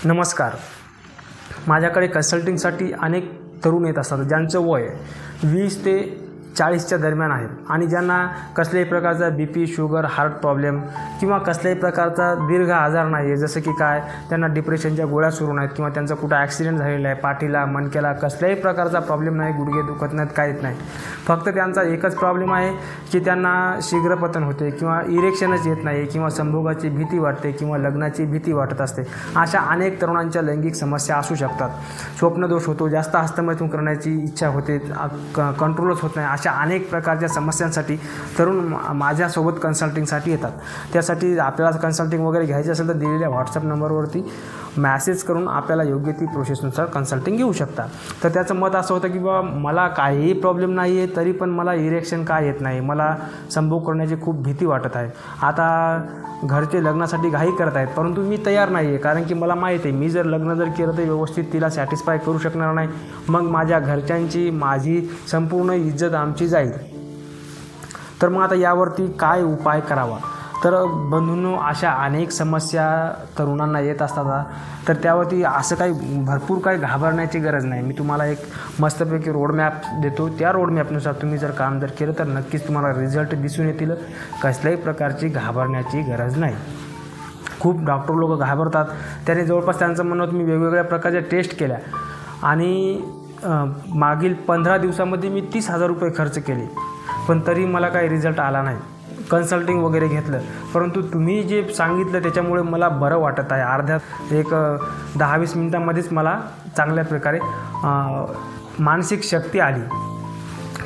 नमस्कार. माझ्याकडे कन्सल्टिंगसाठी अनेक तरुण येत असतात ज्यांचं वय 20 ते 40च्या दरम्यान आहे आणि ज्यांना कसल्याही प्रकारचा BP, शुगर, हार्ट प्रॉब्लेम किंवा कसल्याही प्रकारचा दीर्घ आजार नाही आहे. जसं की काय, त्यांना डिप्रेशनच्या गोळ्या सुरू नाहीत किंवा त्यांचा कुठं ॲक्सिडेंट झालेला आहे, पाठीला मणक्याला कसल्याही प्रकारचा प्रॉब्लेम नाही, गुडघे दुखत नाहीत, काहीच नाही. फक्त त्यांचा एकच प्रॉब्लेम आहे की त्यांना शीघ्रपतन होते किंवा इरेक्शनच येत नाही किंवा संभोगाची भीती वाटते किंवा लग्नाची भीती वाटत असते. अशा अनेक तरुणांच्या लैंगिक समस्या असू शकतात. स्वप्नदोष होतो, जास्त हस्तमैथुन करण्याची इच्छा होते, कंट्रोलच होत नाही. अशा अनेक प्रकारच्या समस्यांसाठी तरुण माझ्यासोबत कन्सल्टिंगसाठी येतात. त्यासाठी आपल्याला कन्सल्टिंग वगैरे घ्यायची असेल तर दिलेल्या व्हॉट्सअप नंबरवरती मॅसेज करून आपल्याला योग्य ती प्रोसेसनुसार कन्सल्टिंग घेऊ शकता. तर त्याचं मत असं होतं की बाबा मला काहीही प्रॉब्लेम नाही आहे, तरी पण मला इरेक्शन का येत नाही, मला संभोग करण्याची खूप भीती वाटत आहे. आता घरचे लग्नासाठी घाई करत आहेत, परंतु मी तयार नाही आहे, कारण की मला माहीत आहे मी जर लग्न जर केलं तर व्यवस्थित तिला सॅटिस्फाय करू शकणार नाही. मग माझ्या घरच्यांची, माझी संपूर्ण इज्जत आमची जाईल. तर मग आता यावरती काय उपाय करावा? तर बंधूंनो, अशा अनेक समस्या तरुणांना येत असतात. तर त्यावरती असं काही भरपूर काही घाबरण्याची गरज नाही. मी तुम्हाला एक मस्तपैकी रोडमॅप देतो. त्या रोडमॅपनुसार तुम्ही जर काम जर केलं तर नक्कीच तुम्हाला रिझल्ट दिसून येतील. कसल्याही प्रकारची घाबरण्याची गरज नाही. खूप डॉक्टर लोक घाबरतात. त्याने जवळपास त्यांचं म्हणणं होतं मी वेगवेगळ्या प्रकारच्या टेस्ट केल्या आणि मागील 15 दिवसामध्ये मी 30,000 रुपये खर्च केले, पण तरी मला काही रिझल्ट आला नाही. कन्सल्टिंग वगैरे घेतलं, परंतु तुम्ही जे सांगितलं त्याच्यामुळे मला बरं वाटत आहे. अर्ध्यात एक 10-20 मिनिटांमध्येच मला चांगल्या प्रकारे मानसिक शक्ती आली.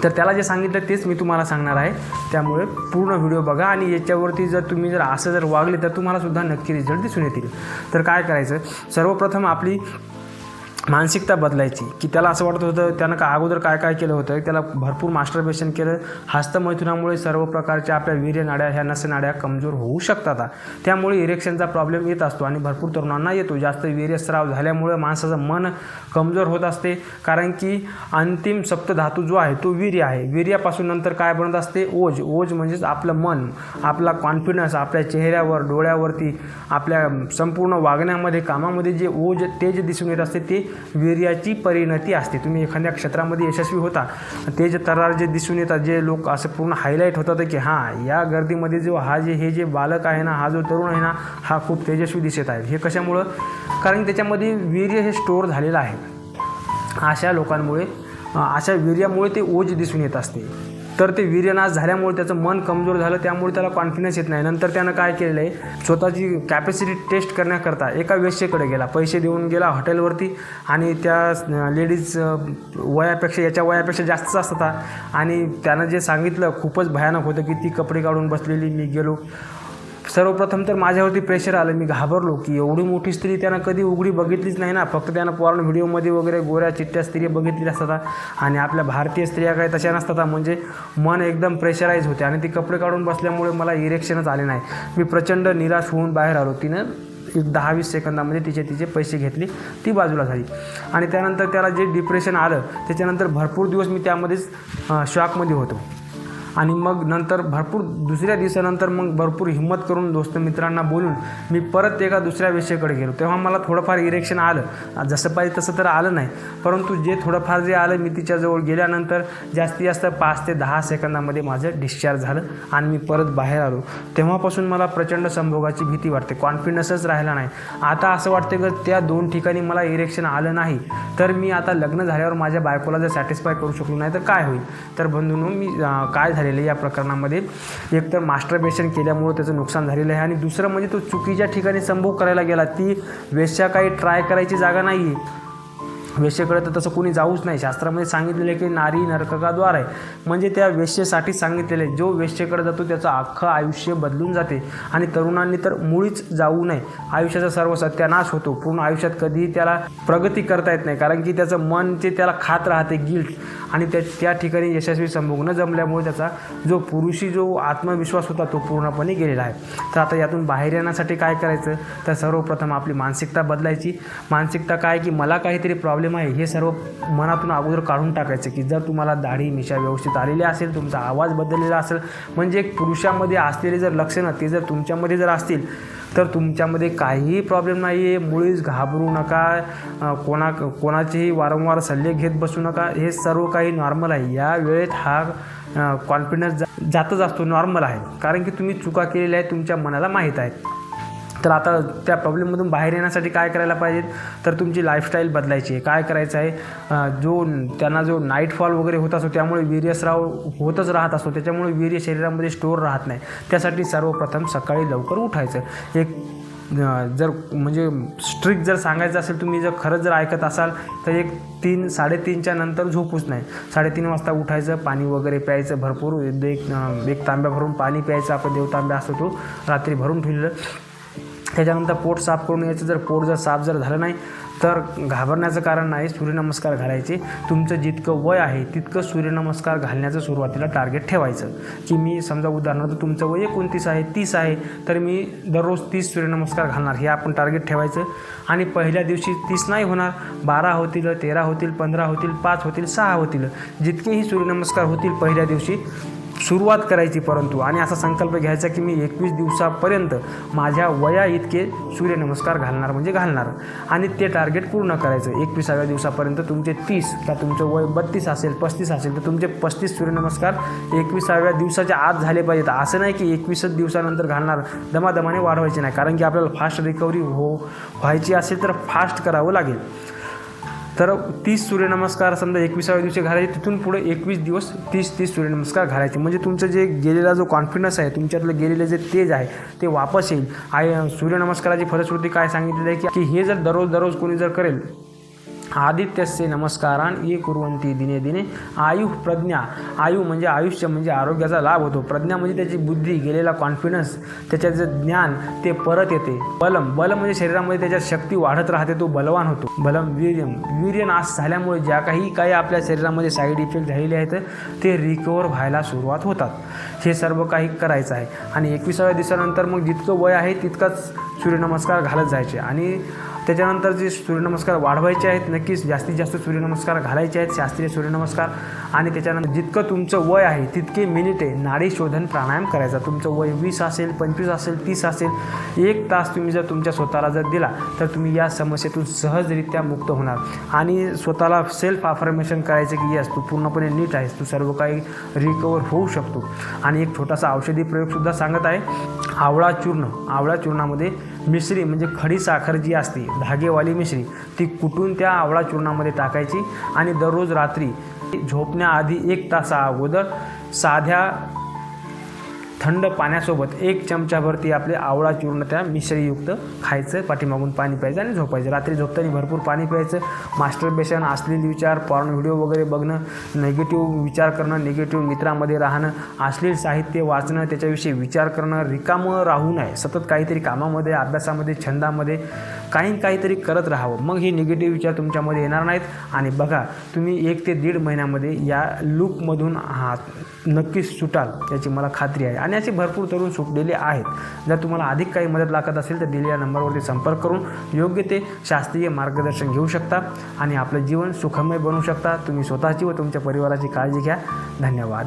तर त्याला जे सांगितलं तेच मी तुम्हाला सांगणार आहे. त्यामुळे पूर्ण व्हिडिओ बघा आणि याच्यावरती जर तुम्ही जर असं जर वागले तर तुम्हालासुद्धा नक्की रिझल्ट दिसून येतील. तर काय करायचं, सर्वप्रथम आपली मानसिकता बदलायची. की त्याला असं वाटत होतं, त्यानं अगोदर काय काय केलं होतं, त्याला भरपूर मास्टरबेशन केलं. हस्तमैथुनामुळे सर्व प्रकारच्या आपल्या वीर्यनाड्या, ह्या नसनाड्या कमजोर होऊ शकतात. त्यामुळे इरेक्शनचा प्रॉब्लेम येत असतो आणि भरपूर तरुणांना येतो. जास्त वीर्यस्राव झाल्यामुळे माणसाचं मन कमजोर होत असते, कारण की अंतिम सप्तधातू जो आहे तो वीर्य आहे. वीर्यापासून नंतर काय बनत असते, ओज. ओज म्हणजेच आपलं मन, आपला कॉन्फिडन्स, आपल्या चेहऱ्यावर, डोळ्यावरती, आपल्या संपूर्ण वागण्यामध्ये, कामामध्ये जे ओज, तेज दिसून येत असते ते वीर्याची परिणती असते. तुम्ही एखाद्या क्षेत्रामध्ये यशस्वी होता, तेज तरार जे दिसून येतात, जे लोक असं पूर्ण हायलाईट होतात की हां, या गर्दीमध्ये जो हे जे बालक आहे ना, हा जो तरुण आहे ना, हा खूप तेजस्वी दिसत आहे. हे कशामुळं? कारण त्याच्यामध्ये वीर्य हे स्टोअर झालेलं आहे. अशा लोकांमुळे, अशा वीर्यामुळे ते ओज दिसून येत असते. तर ते वीर्यनाश झाल्यामुळे त्याचं मन कमजोर झालं, त्यामुळे त्याला कॉन्फिडन्स येत नाही. नंतर त्यानं काय केलेलं आहे, स्वतःची कॅपॅसिटी टेस्ट करण्याकरता एका वेश्येकडे गेला, पैसे देऊन गेला हॉटेलवरती. आणि त्या लेडीज वयापेक्षा, याच्या वयापेक्षा जास्तच असतात आणि त्यानं जे सांगितलं खूपच भयानक होतं की ती कपडे काढून बसलेली. मी गेलो, सर्वप्रथम तर माझ्यावरती प्रेशर आलं. मी घाबरलो की एवढी मोठी स्त्री त्यानं कधी उघडी बघितलीच नाही ना. फक्त त्यानं पॉर्न व्हिडिओमध्ये वगैरे गोऱ्या चिट्ट्या स्त्रिया बघितलेल्या असतात आणि आपल्या भारतीय स्त्रिया काही तशा नसतात. म्हणजे मन एकदम प्रेशराईज होते आणि ती कपडे काढून बसल्यामुळे मला इरेक्शनच आले नाही. मी प्रचंड निराश होऊन बाहेर आलो. तिनं 10-20 सेकंदामध्ये तिचे पैसे घेतले, ती बाजूला झाली. आणि त्यानंतर त्याला जे डिप्रेशन आलं, त्याच्यानंतर भरपूर दिवस मी त्यामध्येच शॉकमध्ये होतो. आणि मग नंतर भरपूर दुसऱ्या दिवसानंतर मग भरपूर हिंमत करून दोस्त मित्रांना बोलून मी परत एका दुसऱ्या वेश्येकडे गेलो. तेव्हा मला थोडंफार इरेक्शन आलं. जसं पाहिजे तसं तर आलं नाही, परंतु जे थोडंफार जे आलं, मी तिच्याजवळ गेल्यानंतर जास्तीत जास्त 5 ते 10 सेकंदामध्ये माझं डिस्चार्ज झालं आणि मी परत बाहेर आलो. तेव्हापासून मला प्रचंड संभोगाची भीती वाटते, कॉन्फिडन्सच राहिला नाही. आता असं वाटतं की त्या 2 ठिकाणी मला इरेक्शन आलं नाही तर मी आता लग्न झाल्यावर माझ्या बायकोला जर सॅटिस्फाय करू शकलो नाही तर काय होईल. तर बंधूंनो, मी काय झालेलं या प्रकरणामध्ये, एक तर मास्टरबेशन केल्यामुळे त्याचं नुकसान झालेलं आहे आणि दुसरं म्हणजे तो चुकीच्या ठिकाणी संभोग करायला गेला. ती वेश्या काही ट्राय करायची जागा नाही आहे. वेश्येकडे तर तसं कोणी जाऊच नाही. शास्त्रामध्ये सांगितलेलं आहे की नारी नरकाद्वार आहे, म्हणजे त्या वेश्येसाठी सांगितलेलं आहे. जो वेश्येकडे जातो त्याचं अख्खं आयुष्य बदलून जाते आणि तरुणांनी तर मुळीच जाऊ नये. आयुष्याचा सर्व सत्यानाश होतो. पूर्ण आयुष्यात कधीही त्याला प्रगती करता येत नाही, कारण की त्याचं मन ते त्याला खात राहते, गिल्ट. आणि त्या ठिकाणी यशस्वी संभोग न जमल्यामुळे त्याचा जो पुरुषी जो आत्मविश्वास होता तो पूर्णपणे गेलेला आहे. तर आता यातून बाहेर येण्यासाठी काय करायचं, तर सर्वप्रथम आपली मानसिकता बदलायची. मानसिकता काय की मला काहीतरी प्रॉब्लेम आहे हे सर्व मनातून अगोदर काढून टाकायचं. की जर तुम्हाला दाढी मिशा व्यवस्थित आलेली असेल, तुमचा आवाज बदललेला असेल, म्हणजे एक पुरुषामध्ये असलेले जर लक्षणं ते जर तुमच्यामध्ये जर असतील तर तुमच्यामध्ये काहीही प्रॉब्लेम नाही आहे. मुळीच घाबरू नका, कोणाचेही वारंवार सल्ले घेत बसू नका. हे सर्व काही नॉर्मल आहे. या वेळेत हा कॉन्फिडन्स जातच असतो, नॉर्मल आहे, कारण की तुम्ही चुका केलेल्या आहेत, तुमच्या मनाला माहीत आहेत. तर आता त्या प्रॉब्लेममधून बाहेर येण्यासाठी काय करायला पाहिजे, तर तुमची लाईफस्टाईल बदलायची आहे. काय करायचं आहे, त्यांना जो नाईटफॉल वगैरे होत असतो त्यामुळे वीर्यस्राव होतच राहत असतो, त्याच्यामुळे वीर्य शरीरामध्ये स्टोअर राहत नाही. त्यासाठी सर्वप्रथम सकाळी लवकर उठायचं. एक जर म्हणजे स्ट्रिक्ट जर सांगायचं असेल, तुम्ही जर खरंच जर ऐकत असाल तर 3-3:30च्या नंतर झोपूच नाही. 3:30 वाजता उठायचं, पाणी वगैरे प्यायचं भरपूर, एक तांब्या भरून पाणी प्यायचं. आपलं देवतांब्या असतो तो रात्री भरून ठेवलेलं. त्याच्यानंतर पोट साफ करून यायचं. जर पोट जर साफ जर झालं नाही तर घाबरण्याचं कारण नाही, सूर्यनमस्कार घालायचे. तुमचं जितकं वय आहे तितकं सूर्यनमस्कार घालण्याचं सुरुवातीला टार्गेट ठेवायचं. की मी समजा उदाहरणार्थ तुमचं वय 29 आहे, 30 आहे, तर मी दररोज 30 सूर्यनमस्कार घालणार, हे आपण टार्गेट ठेवायचं. आणि पहिल्या दिवशी 30 नाही होणार, 12 होतील, 13 होतील, 15 होतील, 5 होतील, 6 होतील, जितकेही सूर्यनमस्कार होतील पहिल्या दिवशी सुरुवात करायची. परंतु आणि असा संकल्प घ्यायचा की मी 21 दिवसापर्यंत माझ्या वया इतके सूर्यनमस्कार घालणार म्हणजे घालणार, आणि ते टार्गेट पूर्ण करायचं. 21व्या दिवसापर्यंत तुमचे 30, का तुमचं वय 32 असेल, 35 असेल, तर तुमचे 35 सूर्यनमस्कार 21व्या दिवसाच्या आत झाले पाहिजेत. असं नाही की 21 दिवसानंतर घालणार, दमादमाने वाढवायचे नाही, कारण की आपल्याला फास्ट रिकव्हरी व्हायची असेल तर फास्ट करावं लागेल. तर 30 सूर्यनमस्कार समजा 21व्या दिवशी घालायचे, तिथून पुढे 21 दिवस 30 सूर्यनमस्कार घालायचे. म्हणजे तुमचं जे गेलेला जो कॉन्फिडन्स आहे, तुमच्यातलं गेलेलं जे तेज आहे ते वापस येईल. सूर्यनमस्काराची फलश्रुती काय सांगितलेली आहे की हे जर दररोज कोणी जर करेल, आदित्यस्य नमस्कारान ये कुर्वन्ति दिने दिने आयु प्रज्ञा. आयु म्हणजे आयुष्य, म्हणजे आरोग्याचा लाभ होतो. प्रज्ञा म्हणजे त्याची बुद्धी, गेलेला कॉन्फिडन्स, त्याच्याचं ज्ञान ते परत येते. बलम म्हणजे शरीरामध्ये त्याच्यात शक्ती वाढत राहते, तो बलवान होतो. बलम वीर्य नाश झाल्यामुळे ज्या काही आपल्या शरीरामध्ये साईड इफेक्ट झालेले आहेत ते रिकवर व्हायला सुरुवात होतात. हे सर्व काही करायचं आहे. आणि 21व्या दिवसानंतर मग जितकं वय आहे तितकाच सूर्यनमस्कार घालत जायचे. आणि त्याच्यानंतर जे सूर्यनमस्कार वाढवायचे आहेत, नक्कीच जास्तीत जास्त सूर्यनमस्कार घालायचे आहेत, शास्त्रीय सूर्यनमस्कार. आणि त्याच्यानंतर जितकं तुमचं वय आहे तितके मिनिटे नाडी शोधन प्राणायाम करायचा. तुमचं वय 20 असेल, 25 असेल, 30 असेल, 1 तास तुम्ही जर तुमच्या स्वतःला जर दिला तर तुम्ही या समस्येतून सहजरित्या मुक्त होणार. आणि स्वतःला सेल्फ अफर्मेशन करायचं की यस, तू पूर्णपणे नीट आहेस, तू सर्व काही रिकवर होऊ शकतो. आणि एक छोटासा औषधी प्रयोगसुद्धा सांगत आहे. आवळा चूर्णामध्ये मिश्री म्हणजे खडी साखर जी असते, धागेवाली मिश्री, ती कुटून त्या आवळा चूर्णामध्ये टाकायची. आणि दररोज रात्री झोपण्याआधी 1 तासा अगोदर साध्या थंड पाण्यासोबत 1 चमचाभर ती आपले आवळा चूर्ण त्या मिश्रीयुक्त खायचं, पाठीमागून पाणी प्यायचं आणि झोपायचं. रात्री झोपताना भरपूर पाणी प्यायचं. मास्टरबेशन, अश्लील विचार, पॉर्न व्हिडिओ वगैरे बघणं, निगेटिव्ह विचार करणं, निगेटिव्ह मित्रामध्ये राहणं, अश्लील साहित्य वाचणं, त्याच्याविषयी विचार करणं, रिकामं राहू नये. सतत काहीतरी कामामध्ये, अभ्यासामध्ये, छंदामध्ये काहीतरी करत राहावं. मग हे निगेटिव्ह विचार तुमच्यामध्ये येणार नाहीत. आणि बघा, तुम्ही 1 ते 1.5 महिन्यामध्ये या लूपमधून नक्कीच सुटाल, याची मला खात्री आहे. आणि असे भरपूर तरुण सुटलेले आहेत. जर तुम्हाला अधिक काही मदत लागत असेल तर दिलेल्या नंबरवरती संपर्क करून योग्य ते शास्त्रीय मार्गदर्शन घेऊ शकता आणि आपलं जीवन सुखमय बनवू शकता. तुम्ही स्वतःची व तुमच्या परिवाराची काळजी घ्या. धन्यवाद.